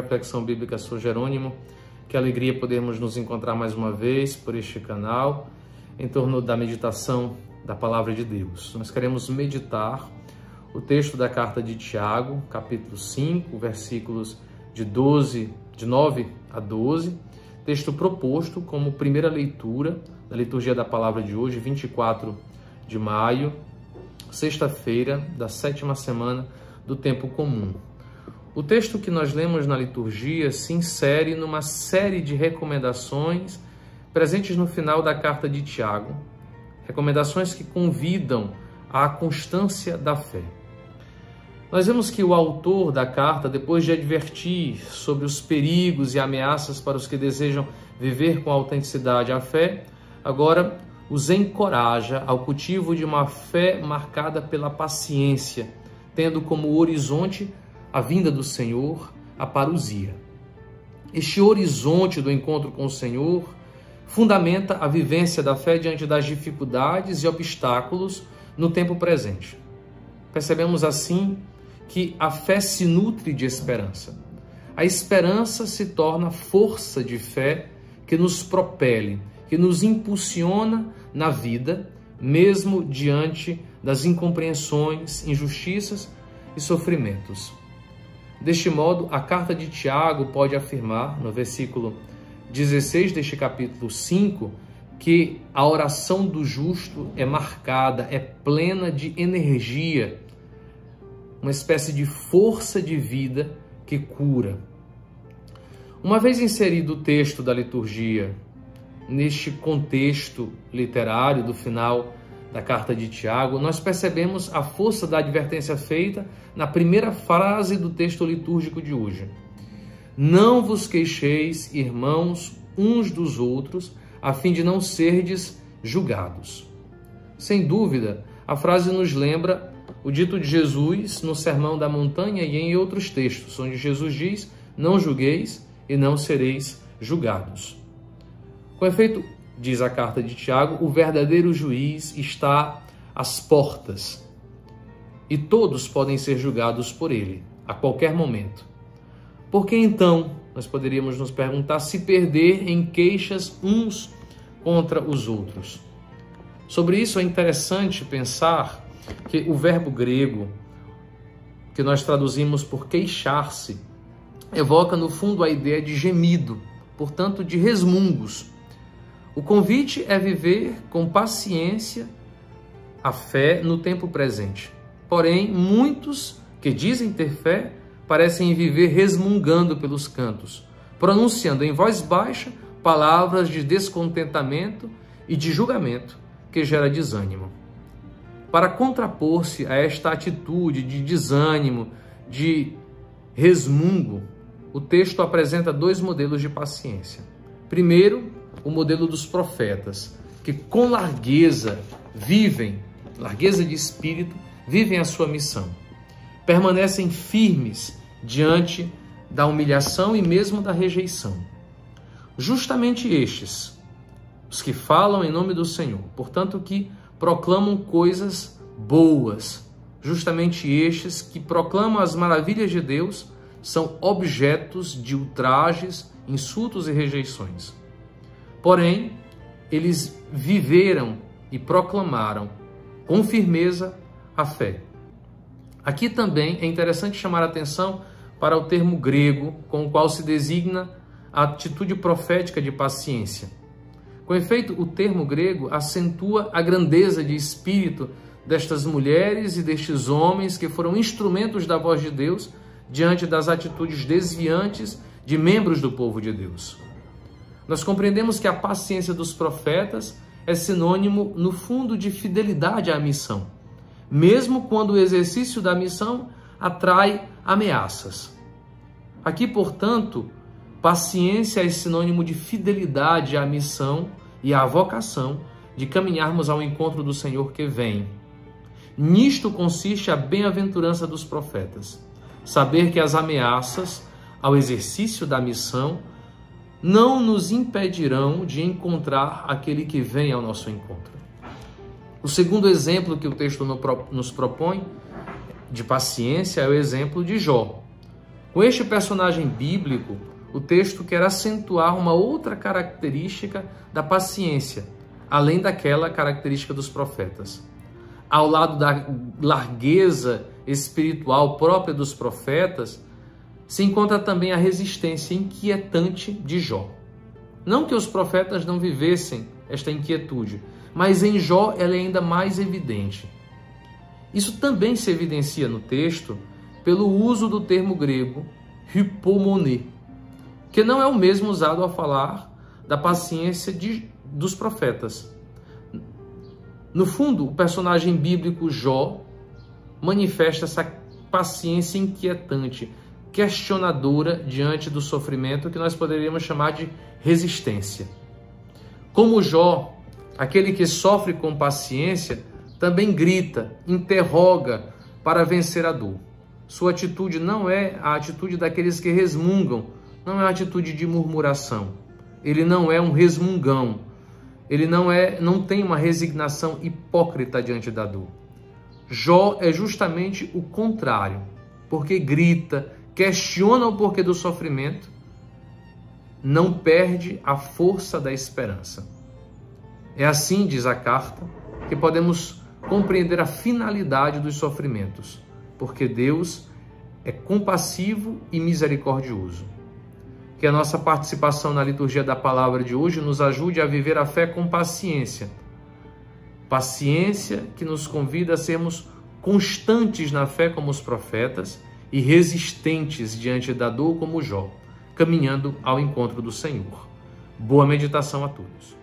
Reflexão Bíblica São Jerônimo. Que alegria podermos nos encontrar mais uma vez por este canal, em torno da meditação da Palavra de Deus. Nós queremos meditar o texto da carta de Tiago, capítulo 5, versículos de 9 a 12, texto proposto como primeira leitura da liturgia da Palavra de hoje, 24 de maio, sexta-feira da 7ª semana do tempo comum. O texto que nós lemos na liturgia se insere numa série de recomendações presentes no final da carta de Tiago, recomendações que convidam à constância da fé. Nós vemos que o autor da carta, depois de advertir sobre os perigos e ameaças para os que desejam viver com autenticidade a fé, agora os encoraja ao cultivo de uma fé marcada pela paciência, tendo como horizonte a vinda do Senhor, a parousia. Este horizonte do encontro com o Senhor fundamenta a vivência da fé diante das dificuldades e obstáculos no tempo presente. Percebemos assim que a fé se nutre de esperança. A esperança se torna força de fé que nos propele, que nos impulsiona na vida, mesmo diante das incompreensões, injustiças e sofrimentos. Deste modo, a carta de Tiago pode afirmar, no versículo 16 deste capítulo 5, que a oração do justo é marcada, é plena de energia, uma espécie de força de vida que cura. Uma vez inserido o texto da liturgia neste contexto literário do final da carta de Tiago, nós percebemos a força da advertência feita na primeira frase do texto litúrgico de hoje. Não vos queixeis, irmãos, uns dos outros, a fim de não serdes julgados. Sem dúvida, a frase nos lembra o dito de Jesus no Sermão da Montanha e em outros textos, onde Jesus diz, não julgueis e não sereis julgados. Com efeito, diz a carta de Tiago, o verdadeiro juiz está às portas e todos podem ser julgados por ele, a qualquer momento. Por que então, nós poderíamos nos perguntar, se perder em queixas uns contra os outros? Sobre isso é interessante pensar que o verbo grego, que nós traduzimos por queixar-se, evoca no fundo a ideia de gemido, portanto de resmungos. O convite é viver com paciência a fé no tempo presente. Porém, muitos que dizem ter fé parecem viver resmungando pelos cantos, pronunciando em voz baixa palavras de descontentamento e de julgamento que gera desânimo. Para contrapor-se a esta atitude de desânimo, de resmungo, o texto apresenta dois modelos de paciência. Primeiro, o modelo dos profetas, que com largueza de espírito, vivem a sua missão. Permanecem firmes diante da humilhação e mesmo da rejeição. Justamente estes, os que falam em nome do Senhor, portanto que proclamam coisas boas, justamente estes que proclamam as maravilhas de Deus, são objetos de ultrajes, insultos e rejeições. Porém, eles viveram e proclamaram com firmeza a fé. Aqui também é interessante chamar a atenção para o termo grego com o qual se designa a atitude profética de paciência. Com efeito, o termo grego acentua a grandeza de espírito destas mulheres e destes homens que foram instrumentos da voz de Deus diante das atitudes desviantes de membros do povo de Deus. Nós compreendemos que a paciência dos profetas é sinônimo, no fundo, de fidelidade à missão, mesmo quando o exercício da missão atrai ameaças. Aqui, portanto, paciência é sinônimo de fidelidade à missão e à vocação de caminharmos ao encontro do Senhor que vem. Nisto consiste a bem-aventurança dos profetas, saber que as ameaças ao exercício da missão não nos impedirão de encontrar aquele que vem ao nosso encontro. O segundo exemplo que o texto nos propõe de paciência é o exemplo de Jó. Com este personagem bíblico, o texto quer acentuar uma outra característica da paciência, além daquela característica dos profetas. Ao lado da largueza espiritual própria dos profetas, se encontra também a resistência inquietante de Jó. Não que os profetas não vivessem esta inquietude, mas em Jó ela é ainda mais evidente. Isso também se evidencia no texto pelo uso do termo grego hypomone, que não é o mesmo usado ao falar da paciência dos profetas. No fundo, o personagem bíblico Jó manifesta essa paciência inquietante, questionadora diante do sofrimento, que nós poderíamos chamar de resistência. Como Jó, aquele que sofre com paciência também grita, interroga para vencer a dor. Sua atitude não é a atitude daqueles que resmungam, não é uma atitude de murmuração. Ele não é um resmungão. Ele não tem uma resignação hipócrita diante da dor. Jó é justamente o contrário, porque grita, questiona o porquê do sofrimento, não perde a força da esperança. É assim, diz a carta, que podemos compreender a finalidade dos sofrimentos, porque Deus é compassivo e misericordioso. Que a nossa participação na liturgia da palavra de hoje nos ajude a viver a fé com paciência. Paciência que nos convida a sermos constantes na fé como os profetas e resistentes diante da dor como Jó, caminhando ao encontro do Senhor. Boa meditação a todos.